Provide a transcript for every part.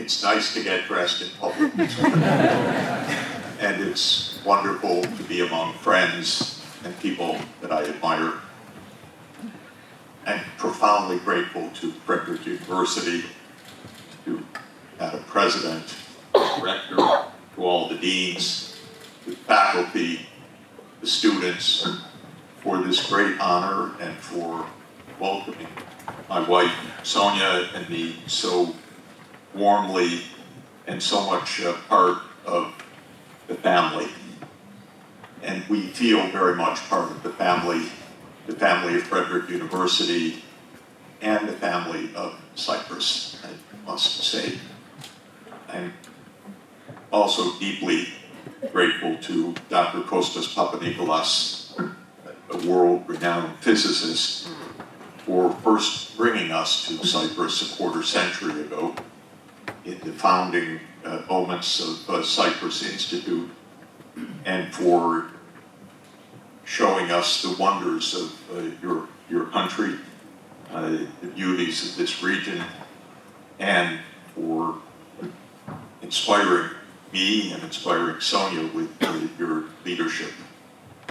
it's nice to get dressed in public. And it's wonderful to be among friends and people that I admire. I'm profoundly grateful to Frederick University, to Madam President, Rector, to all the deans, the faculty, the students, for this great honor and for welcoming my wife, Sonia, and me so warmly and so much part of the family. And we feel very much part of the family of Frederick University, and the family of Cyprus, I must say. I'm also deeply grateful to Dr. Kostas Papanikolas, a world-renowned physicist, for first bringing us to Cyprus a quarter century ago in the founding moments of Cyprus Institute, and for showing us the wonders of your country, the beauties of this region, and for inspiring me and inspiring Sonia with your leadership.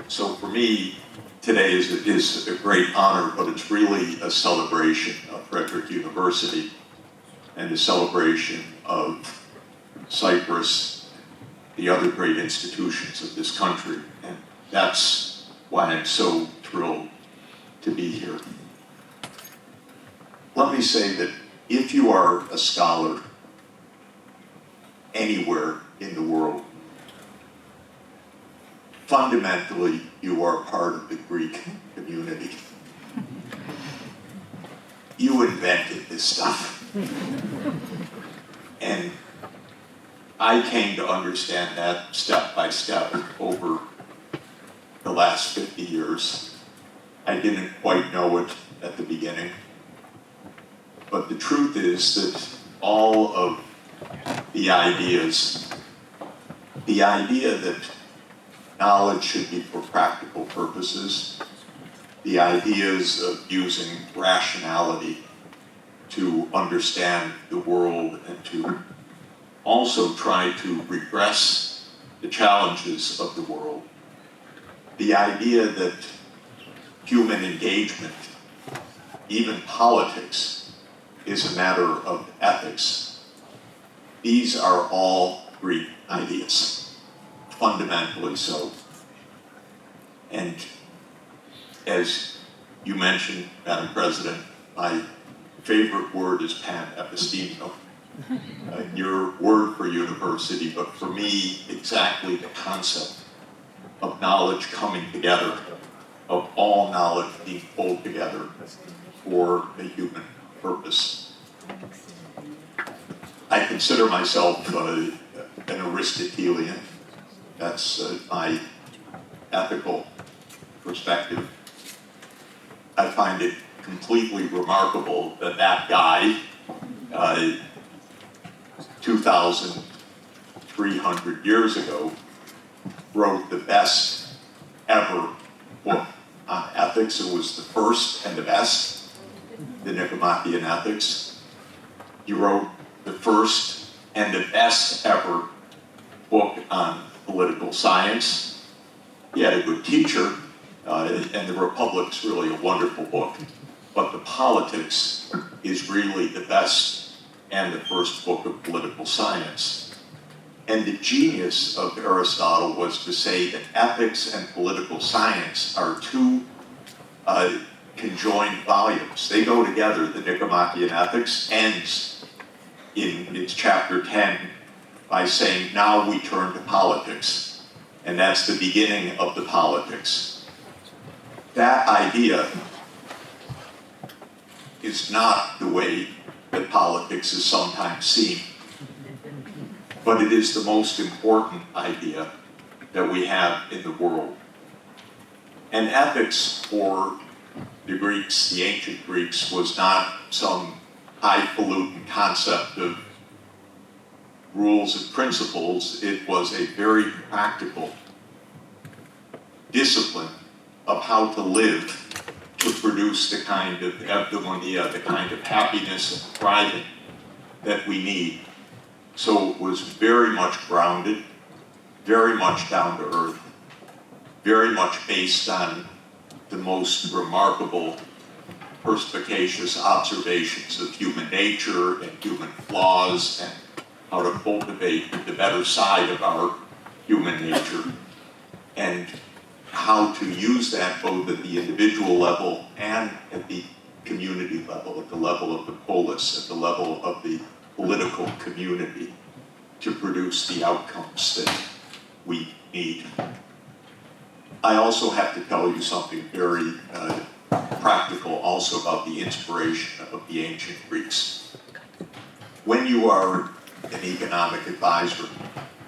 So for me, today is a great honor, but it's really a celebration of Frederick University and a celebration of Cyprus, the other great institutions of this country. And that's why I'm so thrilled to be here. Let me say that if you are a scholar anywhere in the world, fundamentally you are part of the Greek community. You invented this stuff. And I came to understand that step by step over the last 50 years. I didn't quite know it at the beginning. But the truth is that all of the ideas, the idea that knowledge should be for practical purposes, the ideas of using rationality to understand the world and to also try to redress the challenges of the world, the idea that human engagement, even politics, is a matter of ethics. These are all Greek ideas, fundamentally so. And as you mentioned, Madam President, my favorite word is pan-epistemio. Your word for university, but for me, exactly the concept of knowledge coming together, of all knowledge being pulled together for a human purpose. I consider myself an Aristotelian. That's my ethical perspective. I find it completely remarkable that that guy, 2,300 years ago, wrote the best ever book on ethics. It was the first and the best, the Nicomachean Ethics. He wrote the first and the best ever book on political science. He had a good teacher, and The Republic's really a wonderful book. But The Politics is really the best and the first book of political science. And the genius of Aristotle was to say that ethics and political science are two conjoined volumes. They go together. The Nicomachean Ethics ends in its chapter 10 by saying, now we turn to politics. And that's the beginning of the politics. That idea is not the way that politics is sometimes seen. But it is the most important idea that we have in the world. And ethics for the Greeks, the ancient Greeks, was not some highfalutin concept of rules and principles. It was a very practical discipline of how to live to produce the kind of eudaimonia, the kind of happiness and thriving that we need So it was very much grounded, very much down to earth, very much based on the most remarkable perspicacious observations of human nature and human flaws and how to cultivate the better side of our human nature and how to use that both at the individual level and at the community level, at the level of the polis, at the level of the political community to produce the outcomes that we need. I also have to tell you something very practical also about the inspiration of the ancient Greeks. When you are an economic advisor,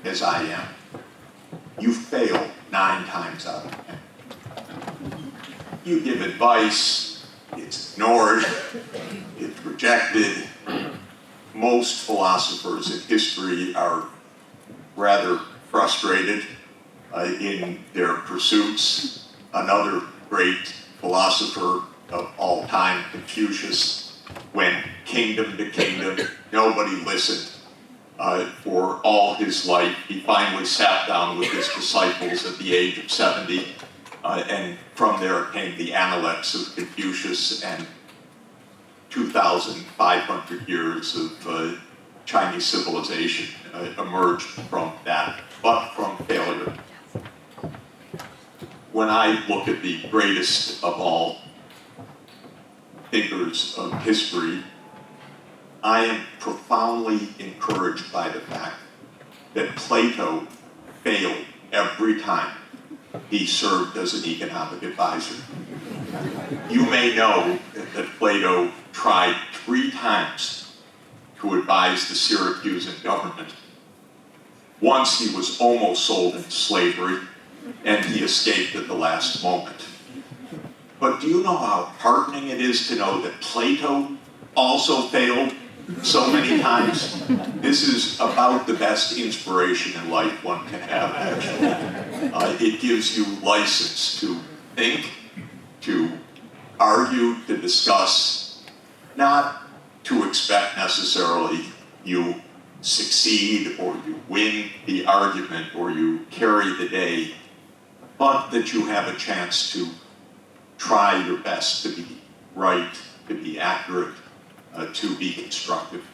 as I am, you fail 9 times out of 10. You give advice, it's ignored, it's rejected. Most philosophers in history are rather frustrated in their pursuits. Another great philosopher of all time, Confucius, went kingdom to kingdom. Nobody listened. For all his life, he finally sat down with his disciples at the age of 70, and from there came the Analects of Confucius and 2,500 years of Chinese civilization emerged from that, but from failure. When I look at the greatest of all thinkers of history, I am profoundly encouraged by the fact that Plato failed every time he served as an economic advisor. You may know that Plato tried 3 times to advise the Syracusan government. Once he was almost sold into slavery, and he escaped at the last moment. But do you know how heartening it is to know that Plato also failed so many times? This is about the best inspiration in life one can have, actually. It gives you license to think, to argue, to discuss, not to expect necessarily you succeed or you win the argument or you carry the day, but that you have a chance to try your best to be right, to be accurate, to be constructive.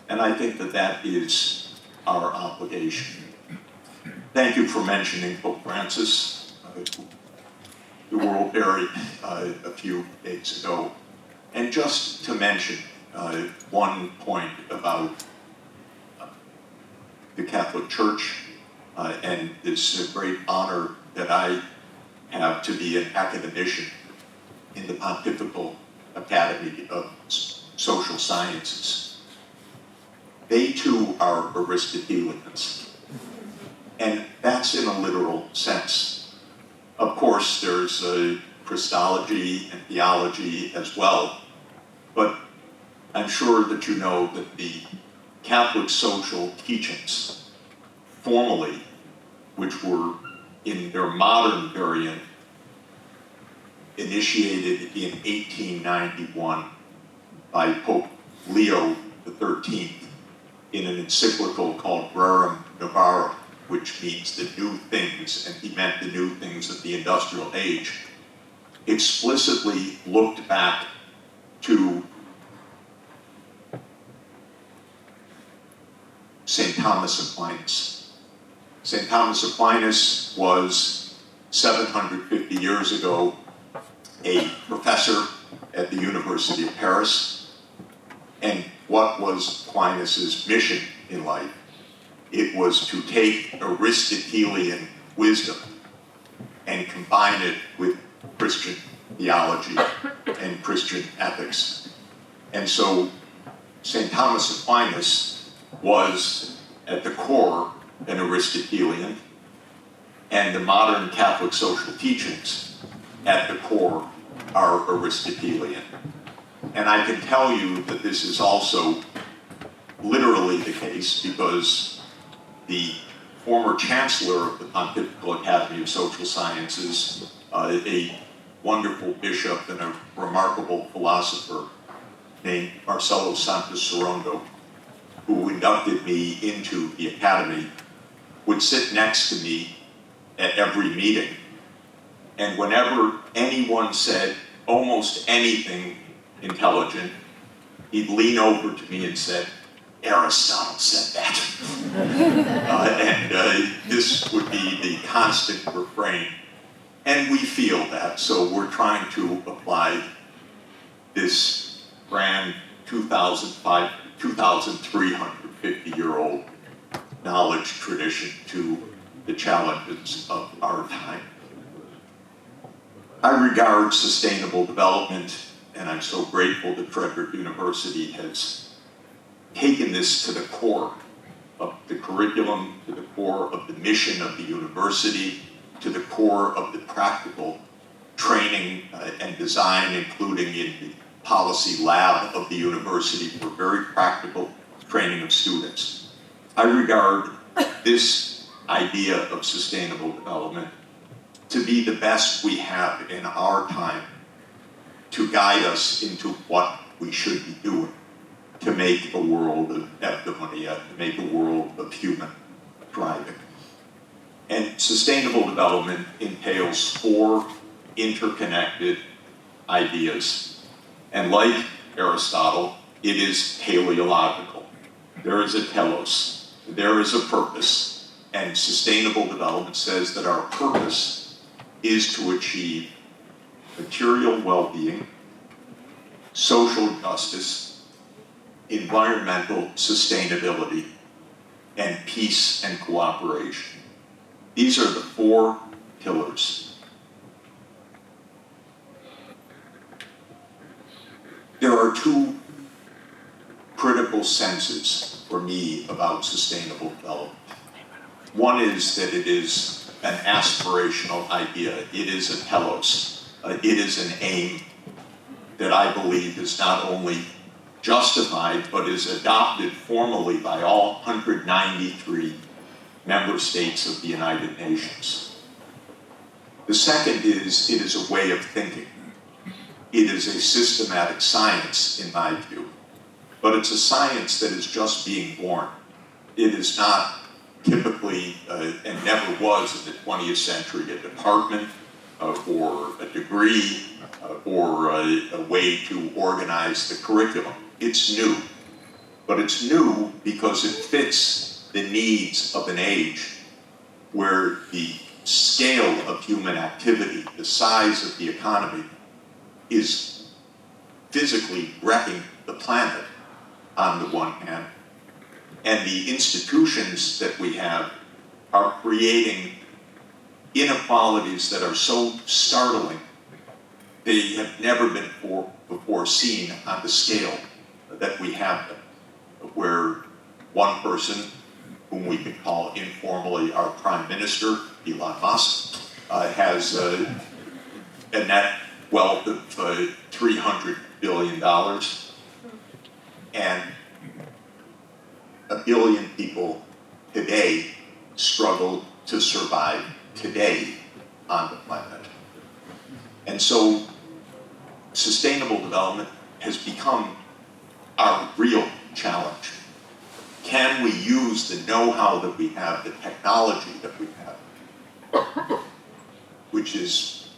And I think that that is our obligation. Thank you for mentioning Pope Francis, the world buried a few days ago. And just to mention one point about the Catholic Church and this great honor that I have to be an academician in the Pontifical Academy of Social Sciences. They too are Aristotelians, and that's in a literal sense. Of course, there's Christology and theology as well, but I'm sure that you know that the Catholic social teachings formally, which were in their modern variant, initiated in 1891 by Pope Leo XIII in an encyclical called Rerum Novarum, which means the new things, and he meant the new things of the industrial age, explicitly looked back to St. Thomas Aquinas. St. Thomas Aquinas was 750 years ago a professor at the University of Paris. And what was Aquinas' mission in life? It was to take Aristotelian wisdom and combine it with Christian theology and Christian ethics. And so St. Thomas Aquinas was at the core an Aristotelian, and the modern Catholic social teachings at the core are Aristotelian. And I can tell you that this is also literally the case because the former chancellor of the Pontifical Academy of Social Sciences, a wonderful bishop and a remarkable philosopher named Marcelo Santos Sorondo, who inducted me into the academy, would sit next to me at every meeting. And whenever anyone said almost anything intelligent, he'd lean over to me and said, "Aristotle said that." This would be the constant refrain. And we feel that, so we're trying to apply this grand 2,350-year-old knowledge tradition to the challenges of our time. I regard sustainable development, and I'm so grateful that Frederick University has taken this to the core of the curriculum, to the core of the mission of the university, to the core of the practical training and design, including in the policy lab of the university for very practical training of students. I regard this idea of sustainable development to be the best we have in our time to guide us into what we should be doing to make a world of eudaimonia, to make a world of human thriving. And sustainable development entails 4 interconnected ideas. And like Aristotle, it is teleological. There is a telos, there is a purpose, and sustainable development says that our purpose is to achieve material well-being, social justice, environmental sustainability, and peace and cooperation. These are the 4 pillars. There are 2 critical senses for me about sustainable development. One is that it is an aspirational idea. It is a telos. It is an aim that I believe is not only justified, but is adopted formally by all 193 member states of the United Nations. The second is, it is a way of thinking. It is a systematic science, in my view, but it's a science that is just being born. It is not typically, and never was in the 20th century, a department or a degree or a way to organize the curriculum. It's new, but it's new because it fits the needs of an age where the scale of human activity, the size of the economy, is physically wrecking the planet on the one hand, and the institutions that we have are creating inequalities that are so startling they have never been before seen on the scale that we have them, where one person, whom we can call informally our Prime Minister, Elon Musk, has a net wealth of $300 billion, and 1 billion people today struggle to survive today on the planet. And so sustainable development has become our real challenge. Can we use the know-how that we have, the technology that we have, which is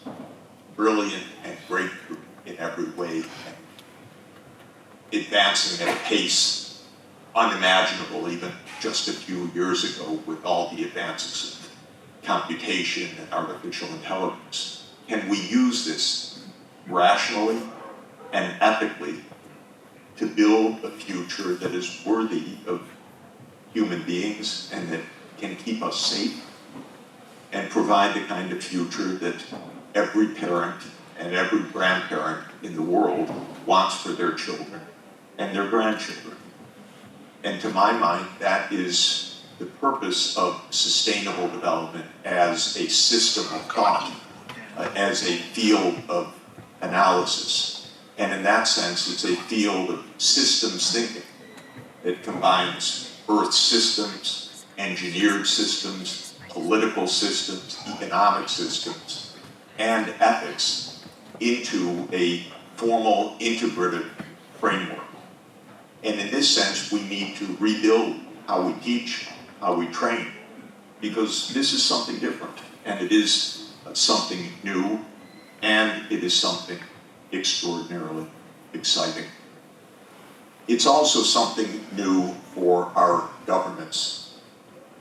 brilliant and breakthrough in every way, and advancing at a pace unimaginable even just a few years ago with all the advances of computation and artificial intelligence? Can we use this rationally and ethically to build a future that is worthy of human beings and that can keep us safe and provide the kind of future that every parent and every grandparent in the world wants for their children and their grandchildren? And to my mind, that is the purpose of sustainable development as a system of thought, as a field of analysis. And in that sense, it's a field of systems thinking that combines Earth systems, engineered systems, political systems, economic systems, and ethics into a formal integrative framework. And in this sense, we need to rebuild how we teach, how we train, because this is something different, and it is something new, and it is something extraordinarily exciting. It's also something new for our governments.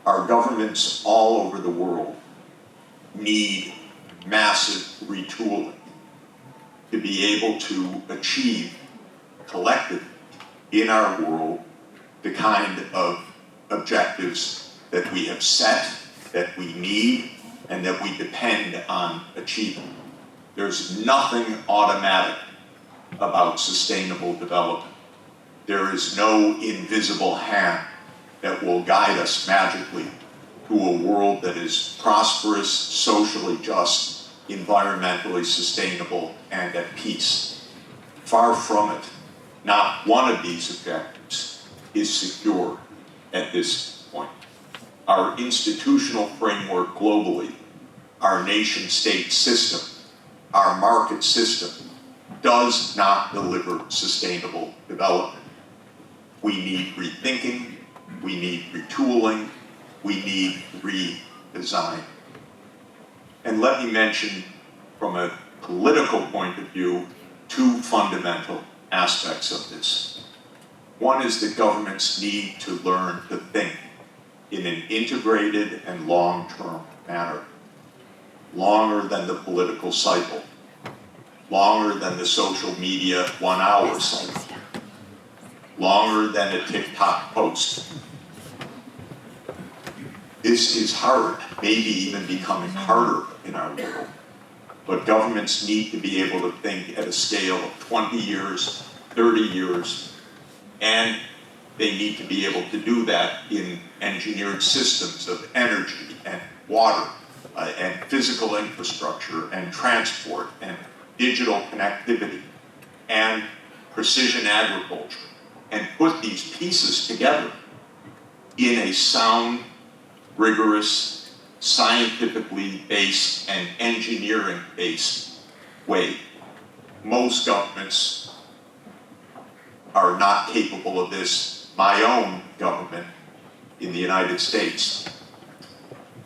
Our governments all over the world need massive retooling to be able to achieve collectively in our world the kind of objectives that we have set, that we need, and that we depend on achieving. There's nothing automatic about sustainable development. There is no invisible hand that will guide us magically to a world that is prosperous, socially just, environmentally sustainable, and at peace. Far from it. Not one of these objectives is secure at this point. Our institutional framework globally, our nation-state system, our market system, does not deliver sustainable development. We need rethinking, we need retooling, we need redesign. And let me mention, from a political point of view, two fundamental aspects of this. One is that governments need to learn to think in an integrated and long-term manner, longer than the political cycle, longer than the social media 1 hour cycle, longer than a TikTok post. This is hard, maybe even becoming harder in our world. But governments need to be able to think at a scale of 20 years, 30 years, and they need to be able to do that in engineered systems of energy and water and physical infrastructure and transport and digital connectivity and precision agriculture, and put these pieces together in a sound, rigorous, scientifically based and engineering based way. Most governments are not capable of this. My own government in the United States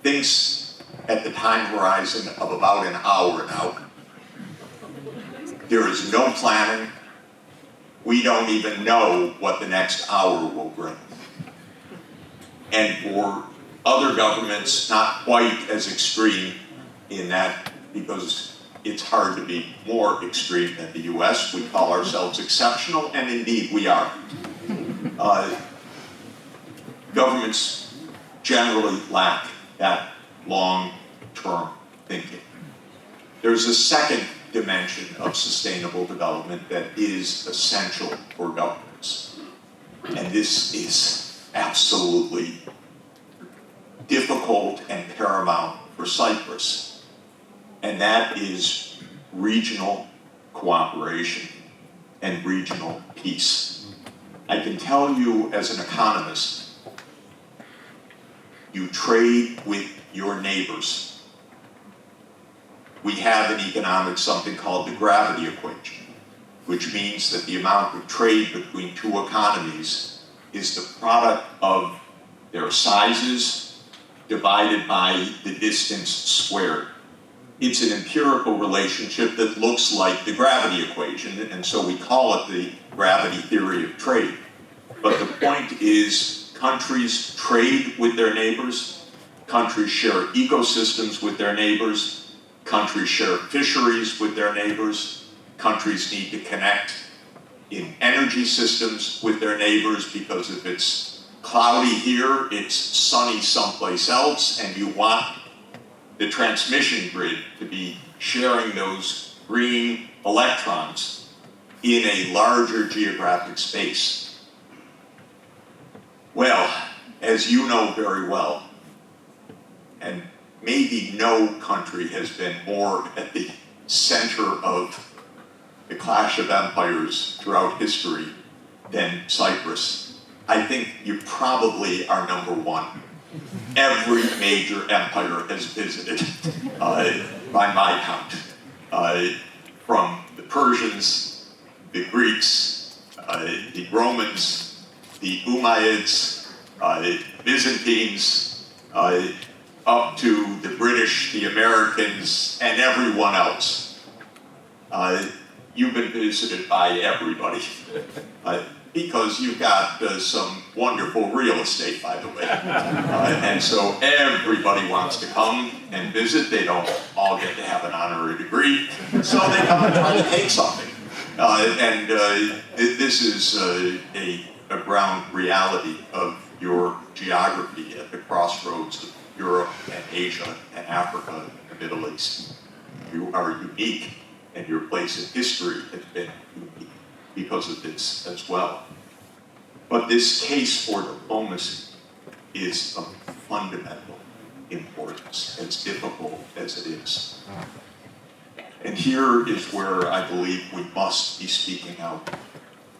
thinks at the time horizon of about an hour now. There is no planning. We don't even know what the next hour will bring. And for other governments, not quite as extreme in that, because it's hard to be more extreme than the US. We call ourselves exceptional, and indeed we are. Governments generally lack that long-term thinking. There's a second dimension of sustainable development that is essential for governments. And this is absolutely difficult and paramount for Cyprus. And that is regional cooperation and regional peace. I can tell you as an economist, you trade with your neighbors. We have in economics something called the gravity equation, which means that the amount of trade between two economies is the product of their sizes divided by the distance squared. It's an empirical relationship that looks like the gravity equation, and so we call it the gravity theory of trade. But the point is, countries trade with their neighbors, countries share ecosystems with their neighbors, countries share fisheries with their neighbors, countries need to connect in energy systems with their neighbors, because if it's cloudy here, it's sunny someplace else, and you want the transmission grid to be sharing those green electrons in a larger geographic space. Well, as you know very well, and maybe no country has been more at the center of the clash of empires throughout history than Cyprus. I think you probably are number one. Every major empire has visited, by my count, from the Persians, the Greeks, the Romans, the Umayyads, Byzantines, up to the British, the Americans, and everyone else. You've been visited by everybody. Because you've got some wonderful real estate, by the way. And so everybody wants to come and visit. They don't all get to have an honorary degree, so they come and try to take something. This is a ground reality of your geography at the crossroads of Europe and Asia and Africa and the Middle East. You are unique, and your place in history has been unique because of this as well. But this case for diplomacy is of fundamental importance, as difficult as it is. And here is where I believe we must be speaking out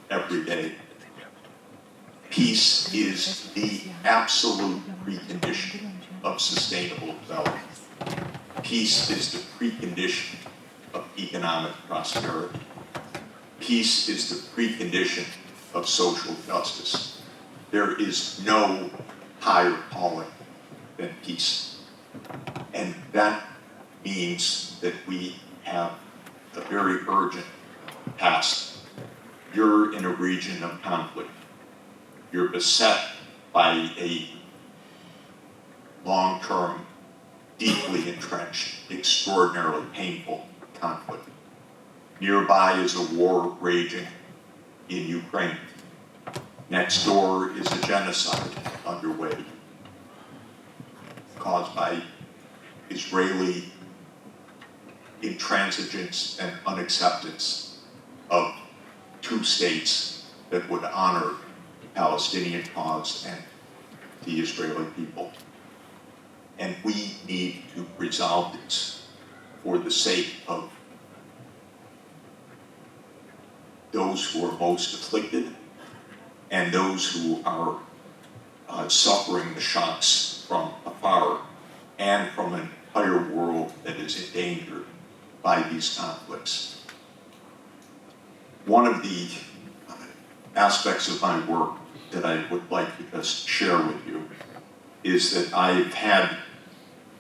every day. Peace is the absolute precondition of sustainable development. Peace is the precondition of economic prosperity. Peace is the precondition of social justice. There is no higher calling than peace. And that means that we have a very urgent task. You're in a region of conflict. You're beset by a long-term, deeply entrenched, extraordinarily painful conflict. Nearby is a war raging in Ukraine. Next door is a genocide underway caused by Israeli intransigence and unacceptance of two states that would honor the Palestinian cause and the Israeli people. And we need to resolve this for the sake of those who are most afflicted and those who are suffering the shocks from afar and from an entire world that is endangered by these conflicts. One of the aspects of my work that I would like to just share with you is that I've had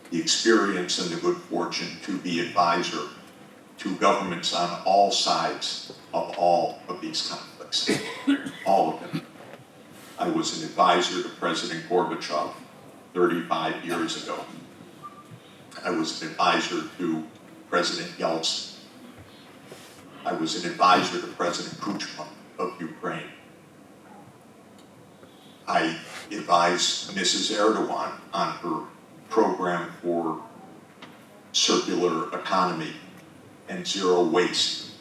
the experience and the good fortune to be advisor to governments on all sides of all of these conflicts, all of them. I was an advisor to President Gorbachev 35 years ago. I was an advisor to President Yeltsin. I was an advisor to President Kuchma of Ukraine. I advised Mrs. Erdogan on her program for circular economy and zero waste,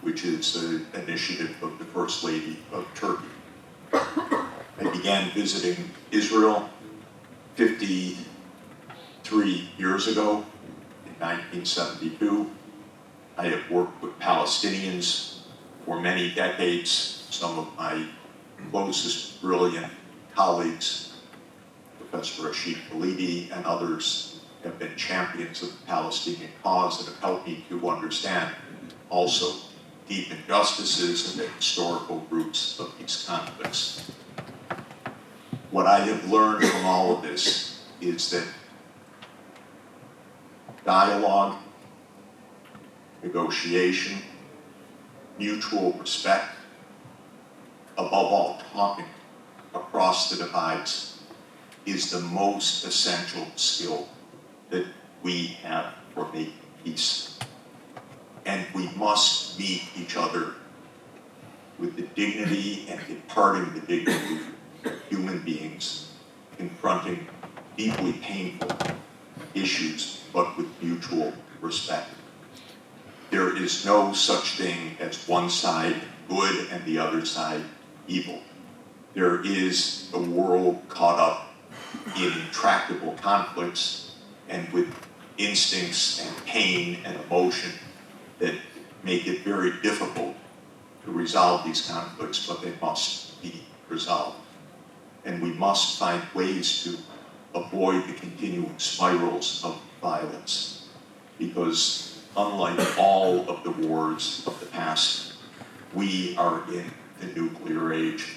which is an initiative of the First Lady of Turkey. I began visiting Israel 53 years ago, in 1972. I have worked with Palestinians for many decades. Some of my closest, brilliant colleagues, Professor Rashid Khalidi and others, have been champions of the Palestinian cause and have helped me to understand also deep injustices and the historical roots of these conflicts. What I have learned from all of this is that dialogue, negotiation, mutual respect, above all talking across the divides, is the most essential skill that we have for making peace. And we must meet each other with the dignity and imparting the dignity of human beings, confronting deeply painful issues, but with mutual respect. There is no such thing as one side good and the other side evil. There is a world caught up in intractable conflicts and with instincts and pain and emotion that make it very difficult to resolve these conflicts, but they must be resolved. And we must find ways to avoid the continuing spirals of violence, because unlike all of the wars of the past, we are in the nuclear age,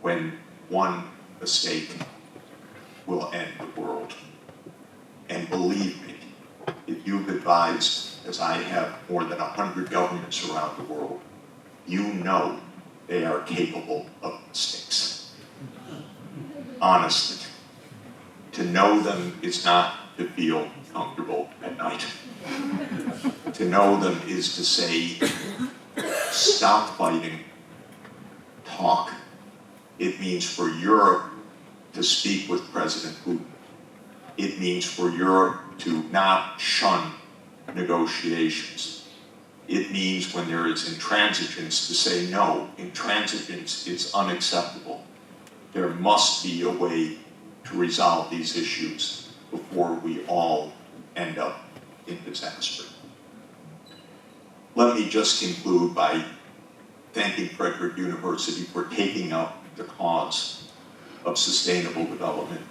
when one mistake will end the world. And believe me, if you've advised, as I have, more than 100 governments around the world, you know they are capable of mistakes. Honestly, to know them is not to feel comfortable at night. To know them is to say, stop fighting, talk. It means for Europe to speak with President Putin. It means for Europe to not shun negotiations. It means when there is intransigence to say, no, intransigence is unacceptable. There must be a way to resolve these issues before we all end up in disaster. Let me just conclude by thanking Frederick University for taking up the cause of sustainable development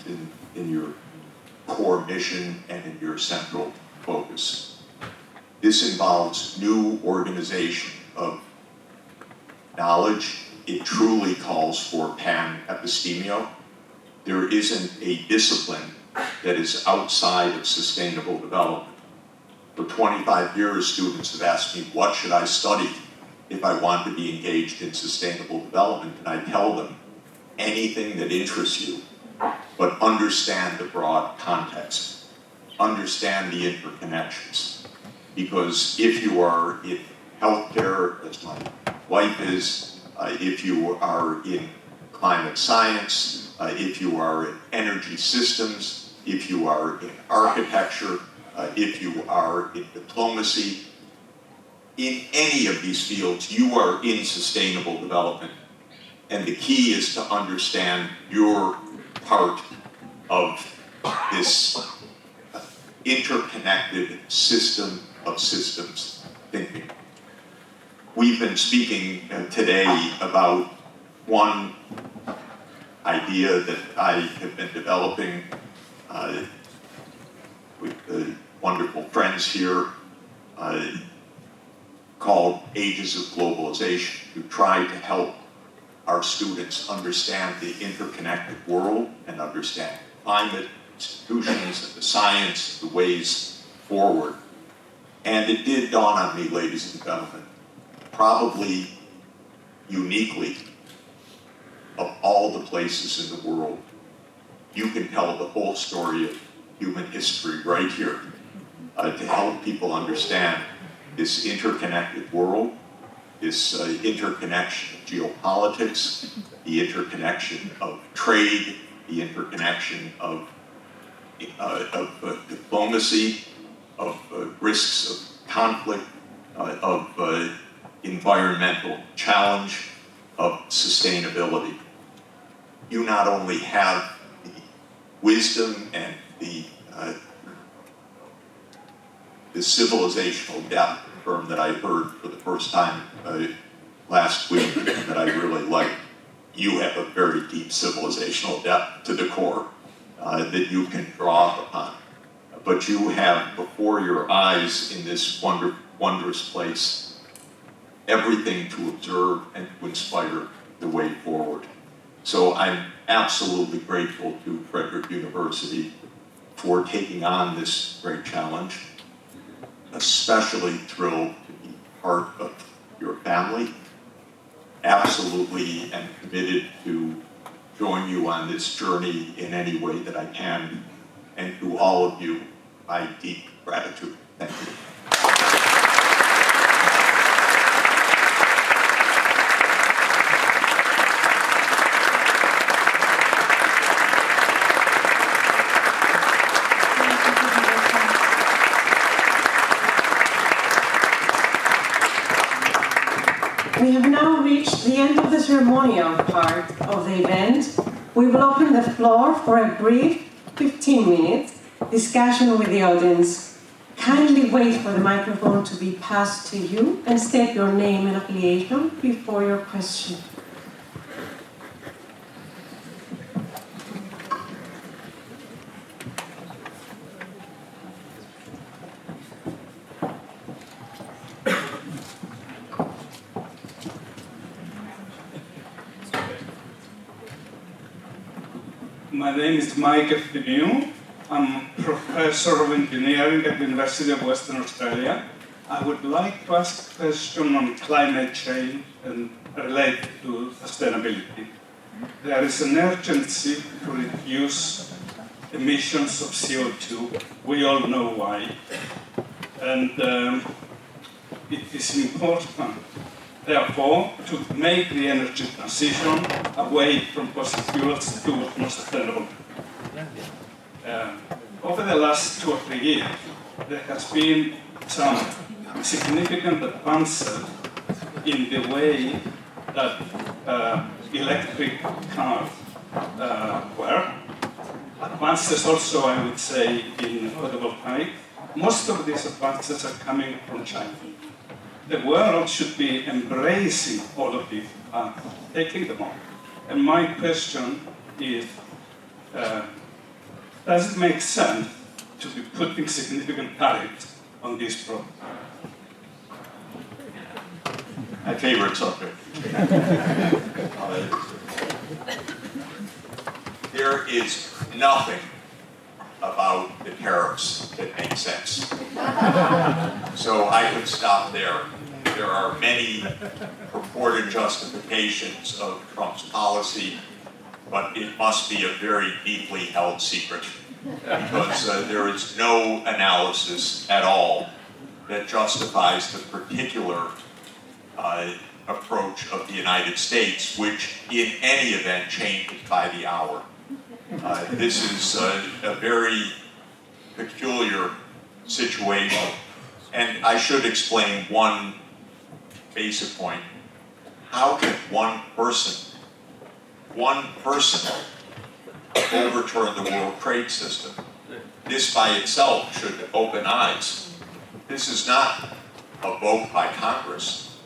in your core mission and in your central focus. This involves new organization of knowledge. It truly calls for pan-epistemio. There isn't a discipline that is outside of sustainable development. For 25 years, students have asked me, what should I study if I want to be engaged in sustainable development? And I tell them, anything that interests you, but understand the broad context. Understand the interconnections. Because if you are in healthcare, as my wife is, if you are in climate science, if you are in energy systems, if you are in architecture, if you are in diplomacy, in any of these fields, you are in sustainable development. And the key is to understand your part of this interconnected system of systems thinking. We've been speaking today about one idea that I have been developing with the wonderful friends here called Ages of Globalization, to try to help our students understand the interconnected world and understand climate, institutions, and the science, the ways forward. And it did dawn on me, ladies and gentlemen, probably uniquely, of all the places in the world, you can tell the whole story of human history right here to help people understand this interconnected world, this interconnection of geopolitics, the interconnection of trade, the interconnection of diplomacy, of risks of conflict, of environmental challenge, of sustainability. You not only have the wisdom and the civilizational depth term that I heard for the first time last week that I really liked. You have a very deep civilizational depth to the core that you can draw upon. But you have before your eyes in this wondrous place everything to observe and to inspire the way forward. So I'm absolutely grateful to Frederick University for taking on this great challenge. Especially thrilled to be part of your family. Absolutely and committed to join you on this journey in any way that I can. And to all of you, my deep gratitude. Thank you. We have now reached the end of the ceremonial part of the event. We will open the floor for a brief 15 minutes discussion with the audience. Kindly wait for the microphone to be passed to you and state your name and affiliation before your question. My name is Mike Efthimiou. I'm professor of engineering at the University of Western Australia. I would like to ask a question on climate change and related to sustainability. There is an urgency to reduce emissions of CO2. We all know why. And it is important, therefore, to make the energy transition away from fossil fuels to more sustainable. Over the last 2 or 3 years, there has been some significant advances in the way that electric cars work. Advances also, I would say, in photovoltaic. Most of these advances are coming from China. The world should be embracing all of these, taking them on. And my question is, does it make sense to be putting significant tariffs on these products? My favorite subject. There is nothing about the tariffs that makes sense. So I could stop there. There are many purported justifications of Trump's policy, but it must be a very deeply held secret because there is no analysis at all that justifies the particular approach of the United States, which in any event changes by the hour. This is a very peculiar situation. And I should explain one basic point. How can one person overturn the World Trade System? This by itself should open eyes. This is not a vote by Congress.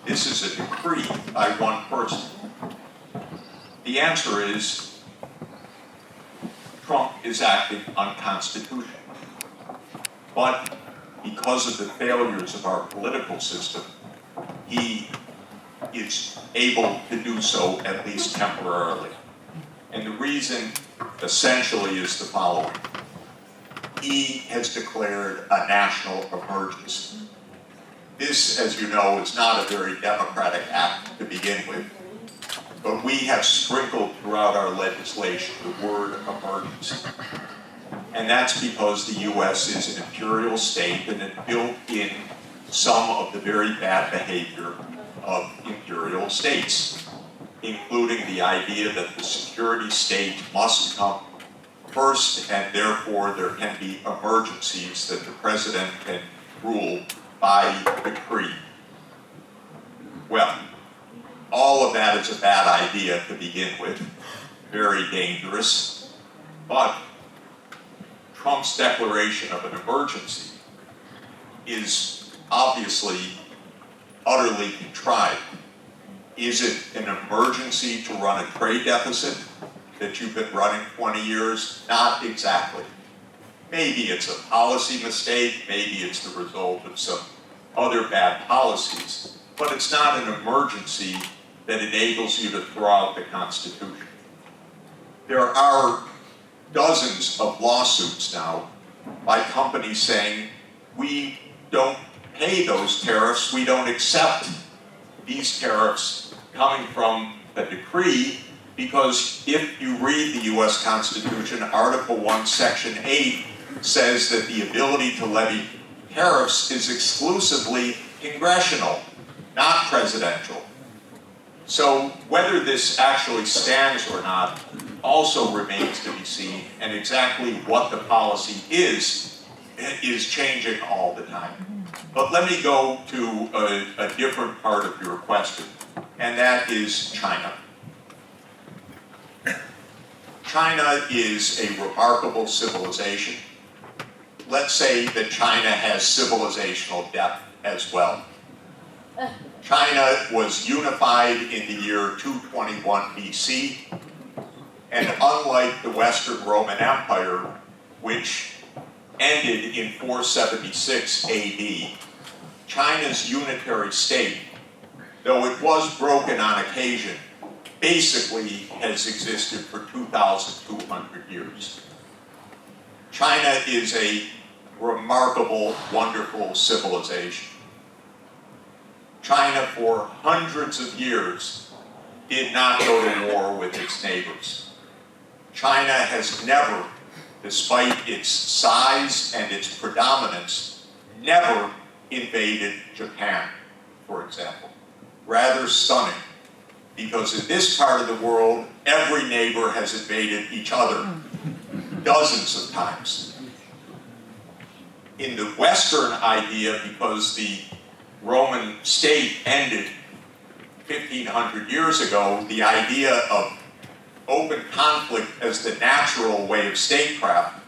This is a decree by one person. The answer is Trump is acting unconstitutionally. But because of the failures of our political system, he is able to do so at least temporarily. And the reason essentially is the following. He has declared a national emergency. This, as you know, is not a very democratic act to begin with, but we have sprinkled throughout our legislation the word emergency. And that's because the U.S. is an imperial state and it built in some of the very bad behavior of imperial states, including the idea that the security state must come first and therefore there can be emergencies that the president can rule by decree. Well, all of that is a bad idea to begin with, very dangerous, but Trump's declaration of an emergency is obviously utterly contrived. Is it an emergency to run a trade deficit that you've been running 20 years? Not exactly. Maybe it's a policy mistake, maybe it's the result of some other bad policies, but it's not an emergency that enables you to throw out the Constitution. There are dozens of lawsuits now by companies saying, we don't pay those tariffs, we don't accept these tariffs coming from a decree, because if you read the US Constitution, Article 1, Section 8 says that the ability to levy tariffs is exclusively congressional, not presidential. So whether this actually stands or not also remains to be seen, and exactly what the policy is changing all the time. But let me go to a different part of your question, and that is China. China is a remarkable civilization. Let's say that China has civilizational depth as well. China was unified in the year 221 BC, and unlike the Western Roman Empire, which ended in 476 AD, China's unitary state, though it was broken on occasion, basically has existed for 2,200 200 years. China is a remarkable, wonderful civilization. China, for hundreds of years, did not go to war with its neighbors. China has never, despite its size and its predominance, never invaded Japan, for example. Rather stunning, because in this part of the world, every neighbor has invaded each other dozens of times. In the Western idea, because the Roman state ended 1,500 years ago, the idea of open conflict as the natural way of statecraft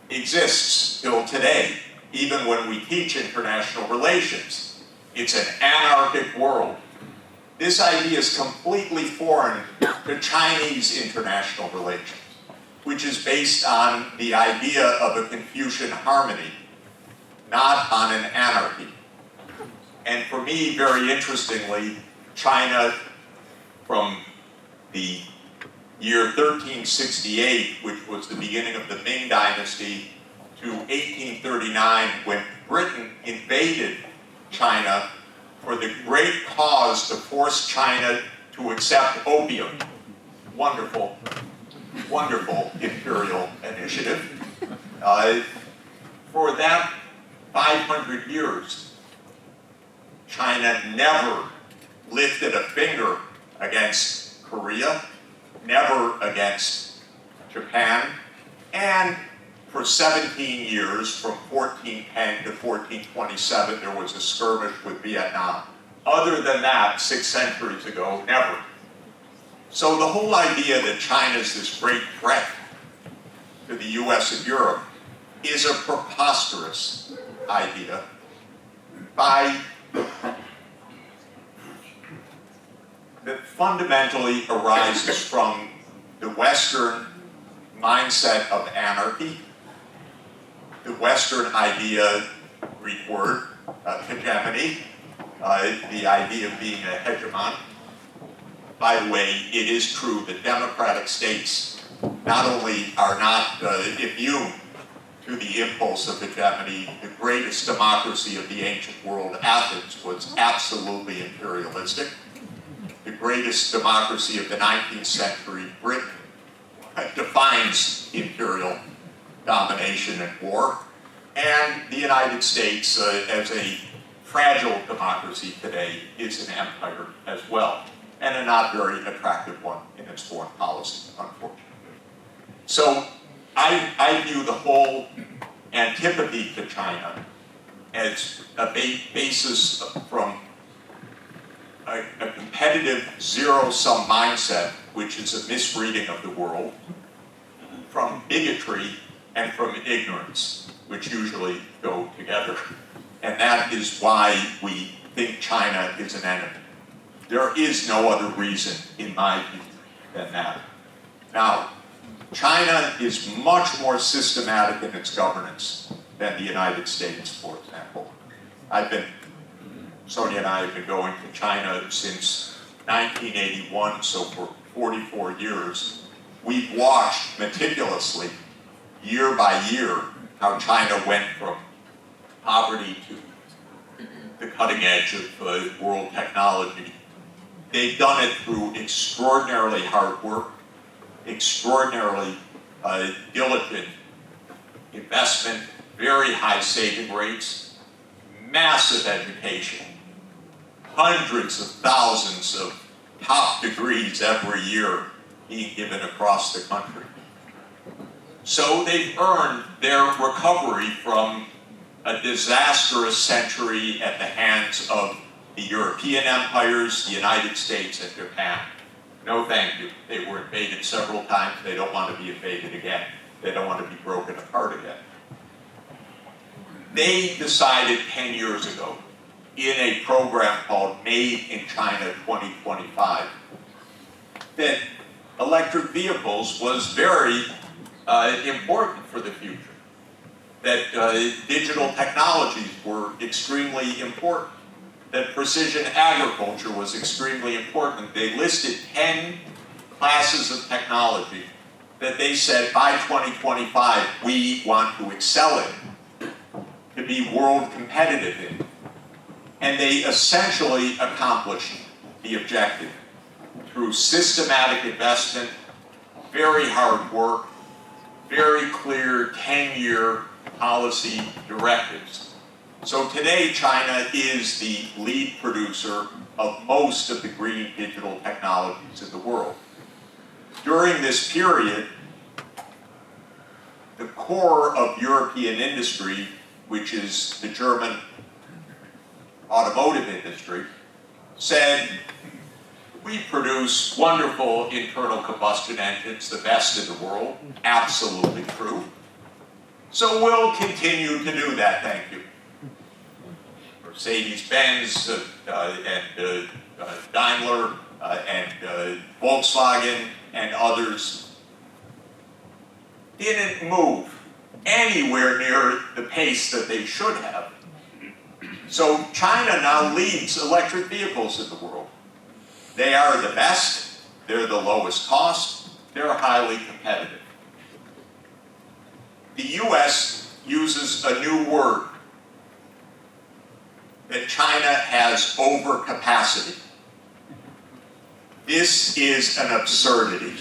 exists still today, even when we teach international relations. It's an anarchic world. This idea is completely foreign to Chinese international relations, which is based on the idea of a Confucian harmony, not on an anarchy. And for me, very interestingly, China, from the year 1368, which was the beginning of the Ming Dynasty, to 1839, when Britain invaded China for the great cause to force China to accept opium. Wonderful, wonderful imperial initiative. For that 500 years, China never lifted a finger against Korea, never against Japan, and for 17 years, from 1410 to 1427, there was a skirmish with Vietnam. Other than that, 6 centuries ago, never. So the whole idea that China is this great threat to the US and Europe is a preposterous idea that fundamentally arises from the Western mindset of anarchy, the Western idea, Greek word, hegemony, the idea of being a hegemon. By the way, it is true that democratic states not only are not immune to the impulse of hegemony. The greatest democracy of the ancient world, Athens, was absolutely imperialistic. The greatest democracy of the 19th century, Britain, defines imperial domination and war. And the United States, as a fragile democracy today, is an empire as well, and a not very attractive one in its foreign policy, unfortunately. So I view the whole antipathy to China as a basis from a competitive zero-sum mindset, which is a misreading of the world, from bigotry and from ignorance, which usually go together. And that is why we think China is an enemy. There is no other reason, in my view, than that. Now, China is much more systematic in its governance than the United States, for example. Sonia and I have been going to China since 1981, so for 44 years. We've watched meticulously, year by year, how China went from poverty to the cutting edge of world technology. They've done it through extraordinarily hard work, extraordinarily diligent investment, very high saving rates, massive education, hundreds of thousands of top degrees every year being given across the country. So they've earned their recovery from a disastrous century at the hands of the European empires, the United States, and Japan. No thank you. They were invaded several times. They don't want to be invaded again. They don't want to be broken apart again. They decided 10 years ago in a program called Made in China 2025 that electric vehicles was very important for the future, that digital technologies were extremely important, that precision agriculture was extremely important. They listed 10 classes of technology that they said by 2025, we want to excel in, to be world competitive in. And they essentially accomplished the objective through systematic investment, very hard work, very clear 10-year policy directives. So today, China is the lead producer of most of the green digital technologies in the world. During this period, the core of European industry, which is the German automotive industry, said, we produce wonderful internal combustion engines, the best in the world, absolutely true. So we'll continue to do that, thank you. Mercedes-Benz and Daimler and Volkswagen and others didn't move anywhere near the pace that they should have. So China now leads electric vehicles in the world. They are the best, they're the lowest cost, they're highly competitive. The US uses a new word, that China has overcapacity. This is an absurdity.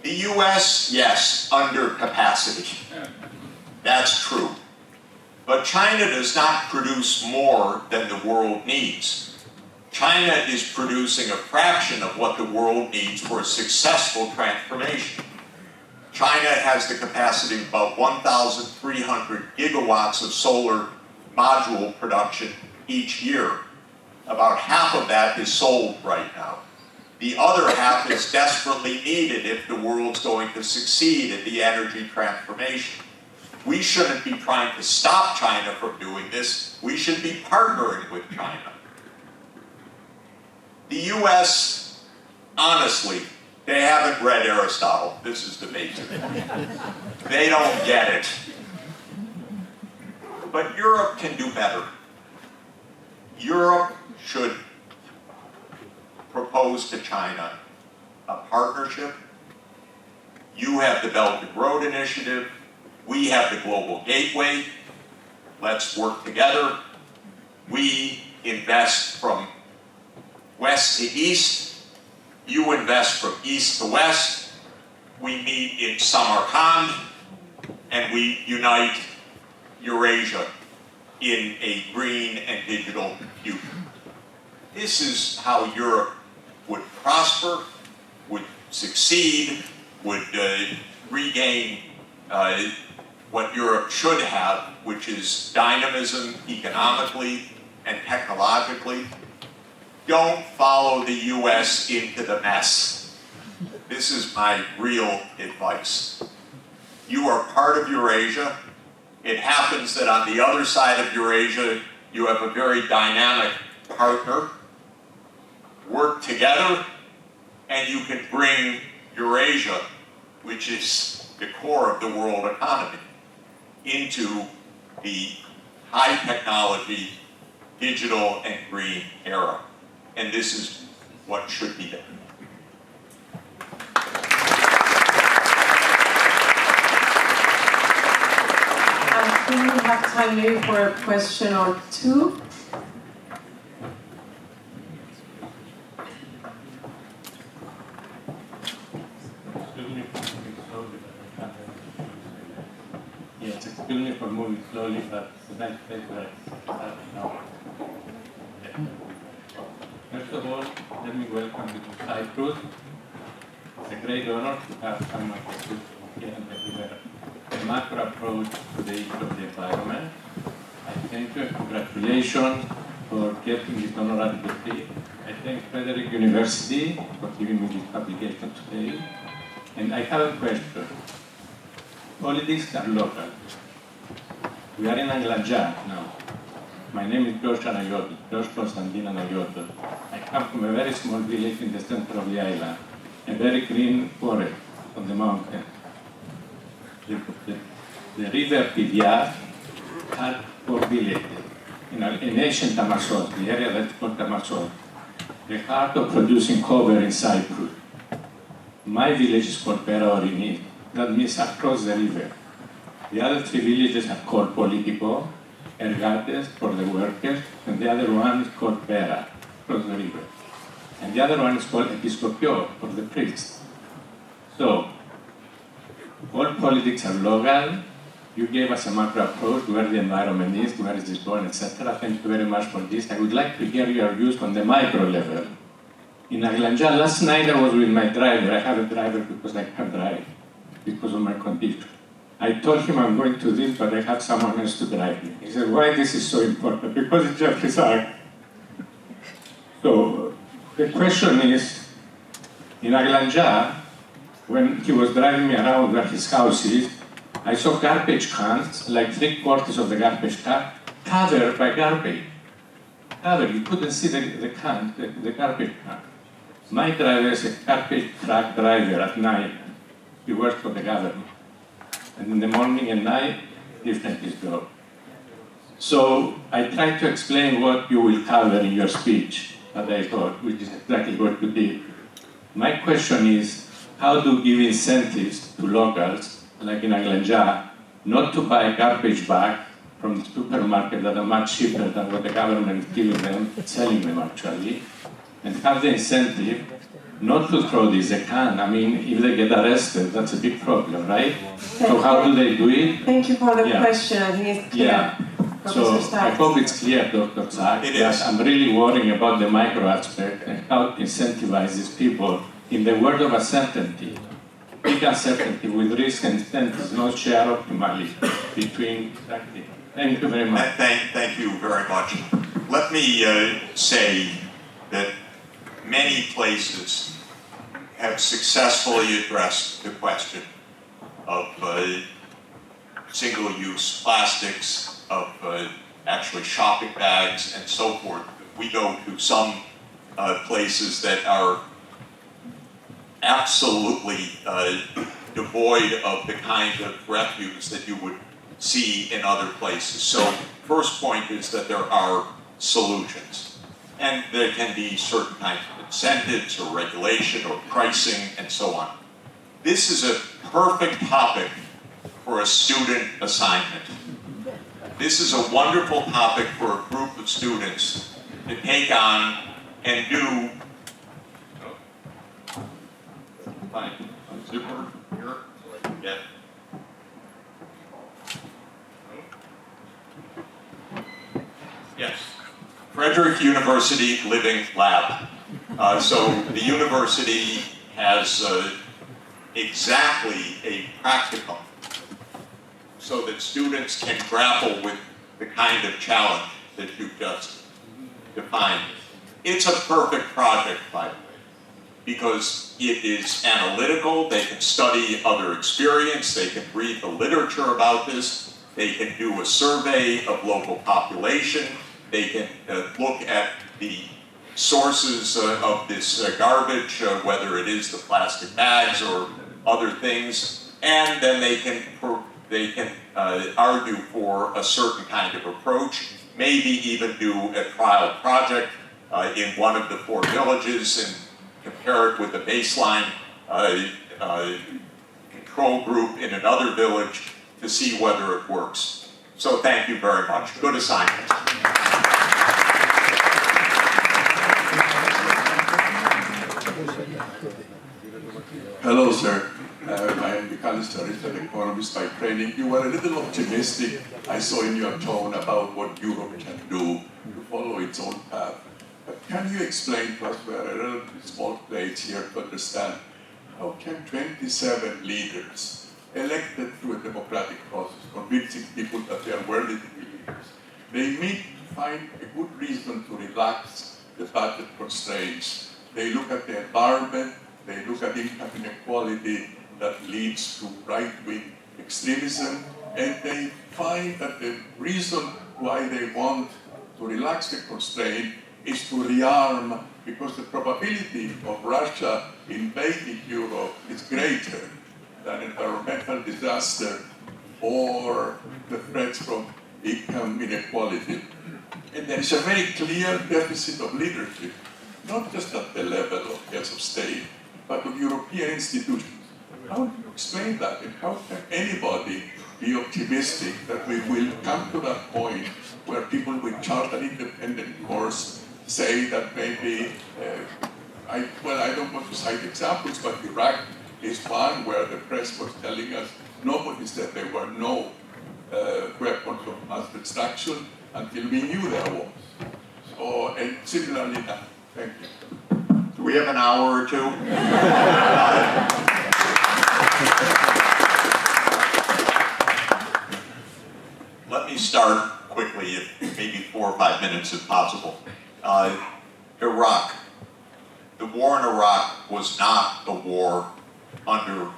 The US, yes, undercapacity. That's true. But China does not produce more than the world needs. China is producing a fraction of what the world needs for a successful transformation. China has the capacity of about 1,300 gigawatts of solar module production each year. About half of that is sold right now. The other half is desperately needed if the world's going to succeed in the energy transformation. We shouldn't be trying to stop China from doing this. We should be partnering with China. The US, honestly, they haven't read Aristotle. This is the basic point. They don't get it. But Europe can do better. Europe should propose to China a partnership. You have the Belt and Road Initiative. We have the Global Gateway. Let's work together. We invest from west to east. You invest from east to west. We meet in Samarkand, and we unite Eurasia in a green and digital future. This is how Europe would prosper, would succeed, would regain what Europe should have, which is dynamism economically and technologically. Don't follow the US into the mess. This is my real advice. You are part of Eurasia. It happens that on the other side of Eurasia, you have a very dynamic partner. Work together, and you can bring Eurasia, which is the core of the world economy, into the high technology, digital and green era. And this is what should be done. I think we have time maybe for a question or two. Yes, excuse me for moving slowly, but it's a nice place where I start now. First of all, let me welcome you to Cyprus. It's a great honor to have someone who can deliver a macro approach to the issue of the environment. I thank you and congratulations for getting this honorary degree. I thank Frederick University for giving me this publication today. And I have a question. Politics are local. We are in Anglaja now. My name is George Anayotl, George Constantin Anayotl. I come from a very small village in the center of the island, a very green forest on the mountain. The river Pidyar had 4 villages in ancient Tamassos, the area that's called Tamassos, the heart of producing cover in Cyprus. My village is called Pera Orini. That means across the river. The other 3 villages are called Politico, Ergates for the workers, and the other one is called Pera, across the river. And the other one is called Episcopio, for the priests. So, all politics are local. You gave us a macro approach to where the environment is, where is this going, etc. Thank you very much for this. I would like to hear your views on the micro level. In Aglanja, last night I was with my driver. I have a driver because I can't drive, because of my condition. I told him I'm going to this, but I have someone else to drive me. He said, why this is so important? Because it's Jeffrey Sachs. So, the question is, in Aglanja, when he was driving me around where his house is, I saw garbage cans, like 3/4 of the garbage car, covered by garbage. Covered, you couldn't see the can, the garbage can. My driver is a garbage truck driver at night. He works for the government. And in the morning and night, different his job. So I tried to explain what you will cover in your speech, that I thought, which is exactly what you did. My question is, how do you give incentives to locals, like in Aglanja, not to buy garbage bags from the supermarket that are much cheaper than what the government is giving them, selling them actually, and have the incentive not to throw this, they can. I mean, if they get arrested, that's a big problem, right? So how do they do it? Thank you for the Yeah. question. I think it's clear. Yeah. So Professor I Sachs. hope it's clear, Dr. Sachs, It that is. I'm really worrying about the micro aspect and how to incentivize these people in the world of uncertainty. Big uncertainty with risk and incentives, not share optimally between. Exactly. Thank you very much. Thank you very much. Let me say that many places have successfully addressed the question of single-use plastics, of actually shopping bags and so forth. We go to some places that are absolutely devoid of the kind of refuse that you would see in other places. So first point is that there are solutions. And there can be certain kinds of incentives or regulation or pricing and so on. This is a perfect topic for a student assignment. This is a wonderful topic for a group of students to take on and do. Fine, zipper here, so I can get. Yes, Frederick University Living Lab. So the university has exactly a practicum so that students can grapple with the kind of challenge that you've just defined. It's a perfect project, by the way, because it is analytical. They can study other experience, they can read the literature about this, they can do a survey of local population, they can look at the sources of this garbage, whether it is the plastic bags or other things, and then they can argue for a certain kind of approach, maybe even do a trial project in one of the 4 villages and compare it with a baseline control group in another village to see whether it works. So thank you very much. Good assignment. Hello, sir. I am McAllister, an economist by training. You were a little optimistic, I saw in your tone, about what Europe can do to follow its own path. But can you explain to us, we are a relatively small place here to understand, how can 27 leaders, elected through a democratic process, convincing people that they are worthy to be leaders, they meet to find a good reason to relax the budget constraints. They look at the environment, they look at income inequality that leads to right-wing extremism, and they find that the reason why they want to relax the constraint is to rearm, because the probability of Russia invading Europe is greater than environmental disaster or the threats from income inequality. And there is a very clear deficit of leadership, not just at the level of heads of state, but of European institutions. How do you explain that? And how can anybody be optimistic that we will come to that point where people with chartered independent course say that maybe, I don't want to cite examples, but Iraq is one where the press was telling us nobody said there were no weapons of mass destruction until we knew there was. So, and similarly now. Thank you. Do we have an hour or two? Let me start quickly, maybe 4 or 5 minutes if possible. Iraq. The war in Iraq was not a war under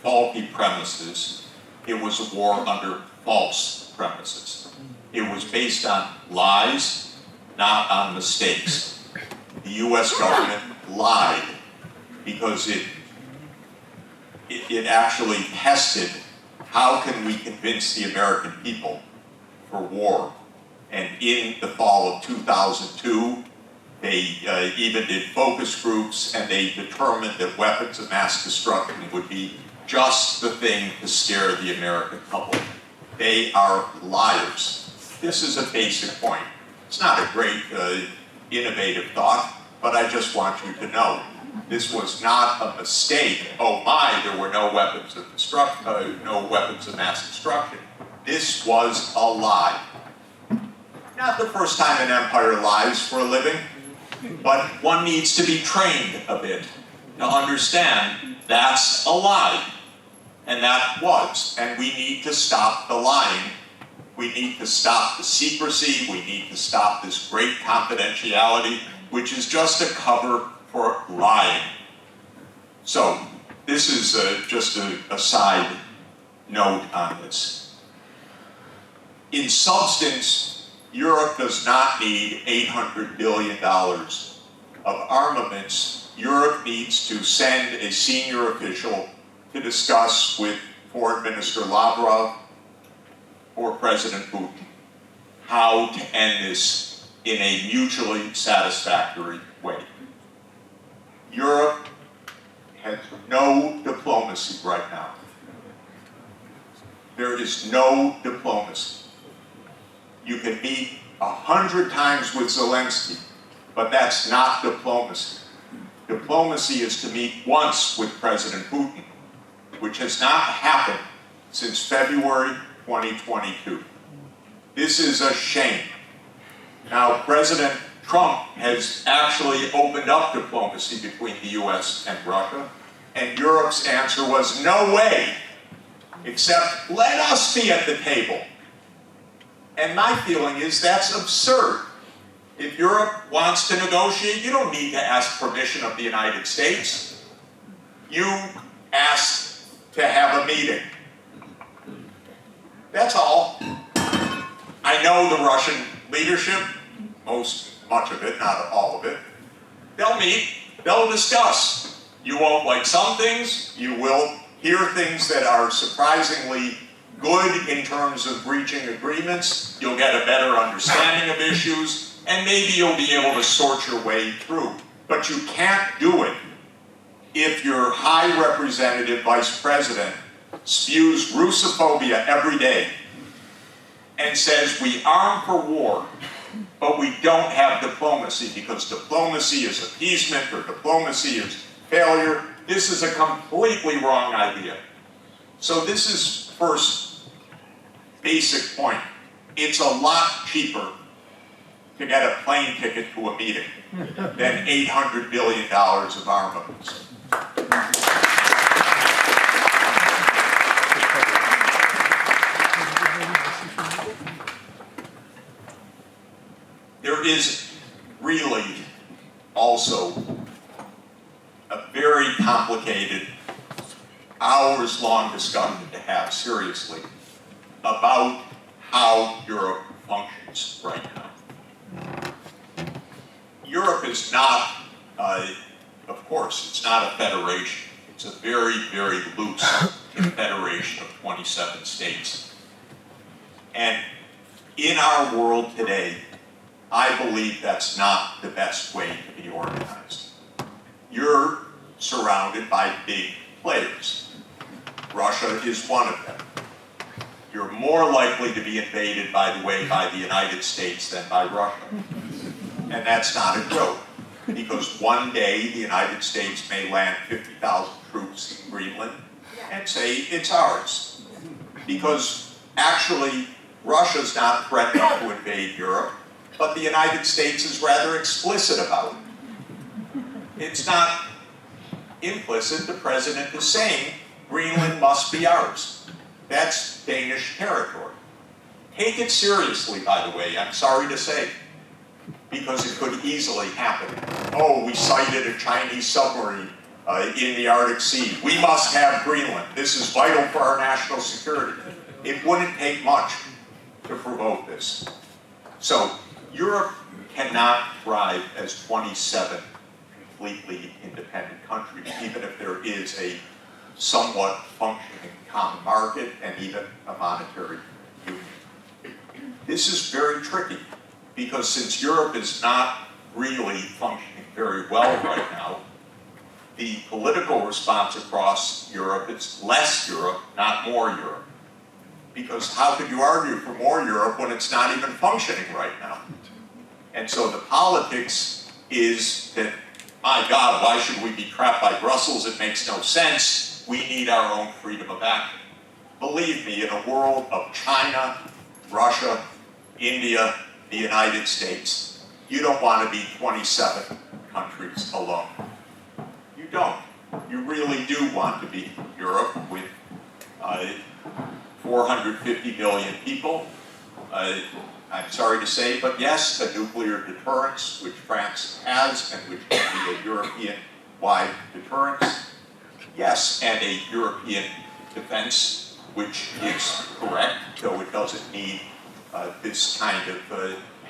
faulty premises. It was a war under false premises. It was based on lies, not on mistakes. The US government lied because it actually tested how can we convince the American people for war. And in the fall of 2002, they even did focus groups, and they determined that weapons of mass destruction would be just the thing to scare the American public. They are liars. This is a basic point. It's not a great innovative thought, but I just want you to know this was not a mistake. Oh my, there were no weapons of mass destruction. This was a lie. Not the first time an empire lies for a living, but one needs to be trained a bit to understand that's a lie. And that was. And we need to stop the lying. We need to stop the secrecy. We need to stop this great confidentiality, which is just a cover for lying. So this is just a side note on this. In substance, Europe does not need $800 billion of armaments. Europe needs to send a senior official to discuss with Foreign Minister Lavrov or President Putin how to end this in a mutually satisfactory way. Europe has no diplomacy right now. There is no diplomacy. You can meet 100 times with Zelensky, but that's not diplomacy. Diplomacy is to meet once with President Putin, which has not happened since February 2022. This is a shame. Now, President Trump has actually opened up diplomacy between the US and Russia, and Europe's answer was no way, except let us be at the table. And my feeling is that's absurd. If Europe wants to negotiate, you don't need to ask permission of the United States. You ask to have a meeting. That's all. I know the Russian leadership, much of it, not all of it. They'll meet, they'll discuss. You won't like some things, you will hear things that are surprisingly good in terms of reaching agreements. You'll get a better understanding of issues, and maybe you'll be able to sort your way through. But you can't do it if your High Representative Vice President spews Russophobia every day and says we arm for war, but we don't have diplomacy because diplomacy is appeasement or diplomacy is failure. This is a completely wrong idea. So this is first basic point. It's a lot cheaper to get a plane ticket to a meeting than $800 billion of armaments. There is really also a very complicated, hours-long discussion to have, seriously, about how Europe functions right now. Europe is not, of course, it's not a federation. It's a very, very loose confederation of 27 states. And in our world today, I believe that's not the best way to be organized. Your surrounded by big players. Russia is one of them. You're more likely to be invaded, by the way, by the United States than by Russia. And that's not a joke, because one day the United States may land 50,000 troops in Greenland and say it's ours. Because actually, Russia's not threatening to invade Europe, but the United States is rather explicit about it. It's not implicit. The president is saying Greenland must be ours. That's Danish territory. Take it seriously, by the way, I'm sorry to say, because it could easily happen. Oh, we sighted a Chinese submarine in the Arctic Sea. We must have Greenland. This is vital for our national security. It wouldn't take much to provoke this. So Europe cannot thrive as 27 completely independent countries, even if there is a somewhat functioning common market and even a monetary union. This is very tricky, because since Europe is not really functioning very well right now, the political response across Europe is less Europe, not more Europe. Because how could you argue for more Europe when it's not even functioning right now? And so the politics is that, my God, why should we be trapped by Brussels? It makes no sense. We need our own freedom of action. Believe me, in a world of China, Russia, India, the United States, you don't want to be 27 countries alone. You don't. You really do want to be Europe with 450 million people. I'm sorry to say, but yes, a nuclear deterrence, which France has, and which can be a European-wide deterrence. Yes, and a European defense, which is correct, though it doesn't need this kind of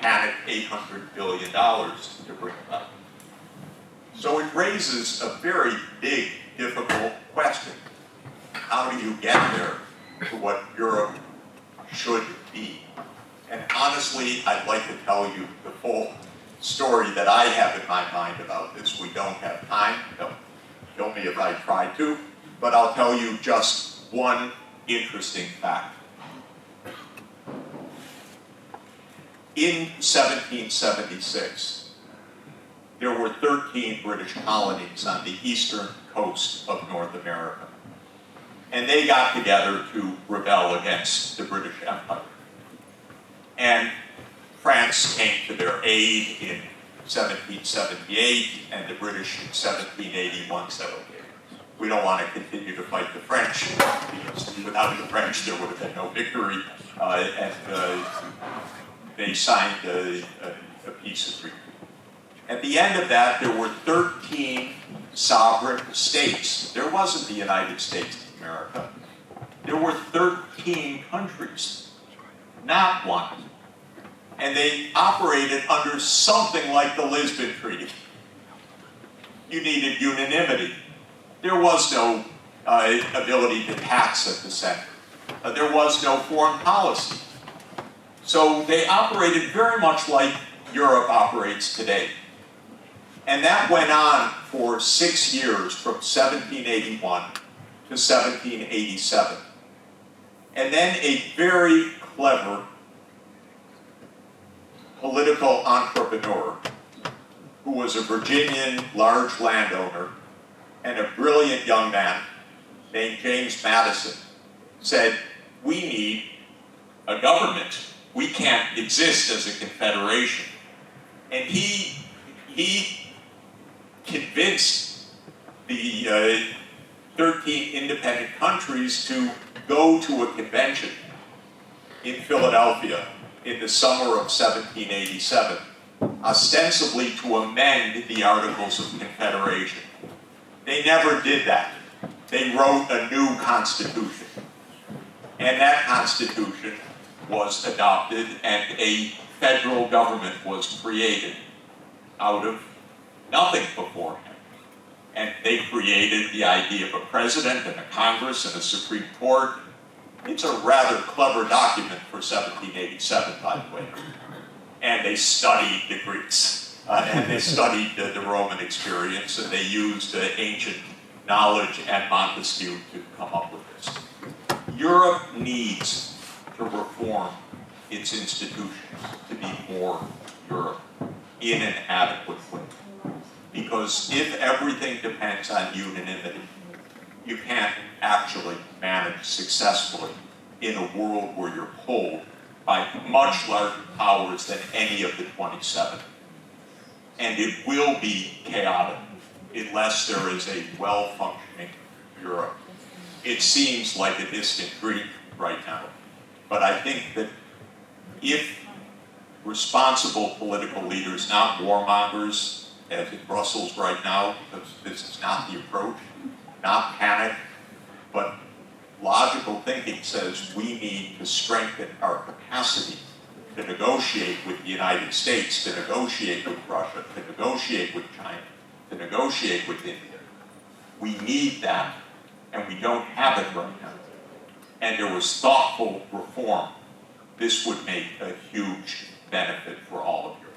panic $800 billion to bring about. So it raises a very big, difficult question. How do you get there to what Europe should be? And honestly, I'd like to tell you the full story that I have in my mind about this. We don't have time. Don't kill me if I try to. But I'll tell you just one interesting fact. In 1776, there were 13 British colonies on the eastern coast of North America. And they got together to rebel against the British Empire. And France came to their aid in 1778, and the British in 1781 said, okay, we don't want to continue to fight the French, because without the French there would have been no victory, and they signed a peace agreement. At the end of that, there were 13 sovereign states. There wasn't the United States of America. There were 13 countries, not one. And they operated under something like the Lisbon Treaty. You needed unanimity. There was no ability to tax at the center. There was no foreign policy. So they operated very much like Europe operates today. And that went on for 6 years, from 1781 to 1787. And then a very clever political entrepreneur who was a Virginian large landowner and a brilliant young man named James Madison said, we need a government. We can't exist as a confederation. And he convinced the 13 independent countries to go to a convention in Philadelphia in the summer of 1787, ostensibly to amend the Articles of Confederation. They never did that. They wrote a new constitution. And that constitution was adopted, and a federal government was created out of nothing beforehand. And they created the idea of a president and a Congress and a Supreme Court. It's a rather clever document for 1787, by the way. And they studied the Greeks. and they studied the Roman experience, and they used ancient knowledge and Montesquieu to come up with this. Europe needs to reform its institutions to be more Europe in an adequate way. Because if everything depends on unanimity, you can't actually manage successfully in a world where you're pulled by much larger powers than any of the 27. And it will be chaotic unless there is a well-functioning Europe. It seems like a distant dream right now, but I think that if responsible political leaders, not warmongers, as in Brussels right now, because this is not the approach, not panic, but logical thinking says we need to strengthen our capacity to negotiate with the United States, to negotiate with Russia, to negotiate with China, to negotiate with India. We need that, and we don't have it right now. And there was thoughtful reform. This would make a huge benefit for all of you.